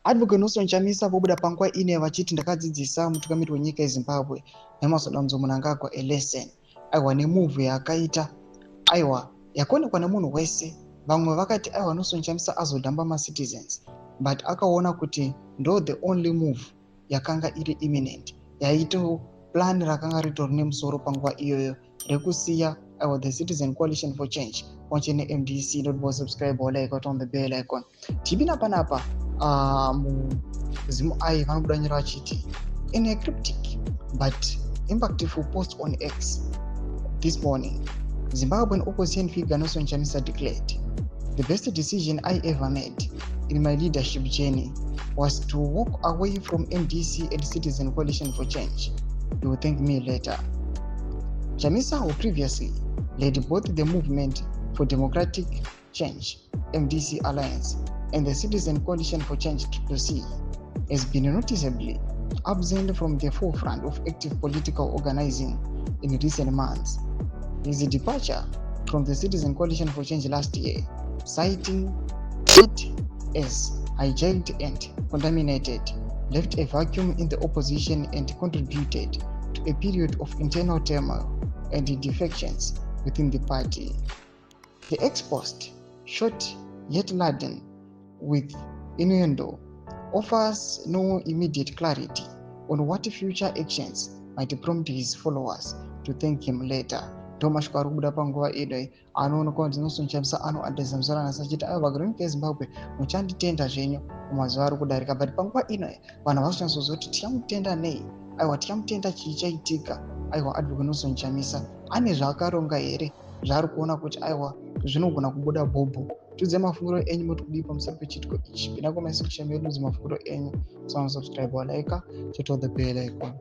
Advocate Nelson Chamisa vobuda panguva ine vachiti ndakadzidzisa mutungamiri wenyika yeZimbabwe neMasodanzo Mnangagwa a lesson aiwa nemuvhu yakaita aiwa yakaonekwa nemunhu wese. Vamwe vakati aiwa Nelson Chamisa azodhamba macitizens, but akaona kuti ndo the only move yakanga iri imminent, yaito plan rakanga ritori nemusoro panguva iyoyo rekusiya aiwa the Citizen Coalition for Change onche neMDC. Don't subscribe or like on the bell icon. Tibina panapa muzimu ai vanobuda nyora vachiti in a cryptic but impactful post on X this morning, Zimbabwean opposition figure Nelson Chamisa declared, "The best decision I ever made in my leadership journey was to walk away from MDC and Citizen Coalition for Change. You will thank me later." Chamisa, who previously led both the Movement for Democratic Change MDC Alliance and the Citizen Coalition for Change CCC, has been noticeably absent from the forefront of active political organizing in recent months. His departure from the Citizen Coalition for Change last year, citing it as hijacked and contaminated, left a vacuum in the opposition and contributed to a period of internal turmoil and defections within the party. The ex-post, short yet laden with innuendo, offers no immediate clarity on what future actions might prompt his followers to thank him later. Thomas Karubuda panguva ino anoona kuti Nelson Chamisa anoadhesa musoro asachiti aiwa vagari munyika yeZimbabwe muchanditenda zvenyu mumazuva ari kudarika, but panguva ino vanhu vazoshanzozoti tichamutenda nei, aiwa tichamutenda chii chaitika, aiwa Advocate Nelson Chamisa ane zvaakaronga here, zvaari kuona kuti aiwa zvinogona kubuda bhobho. Tudze mafungiro enyu muri kudii pamusoro pechitiko ichi. Pinda kumasekisheni yedu mafungiro enyu, subscribe or like, hit the bell icon.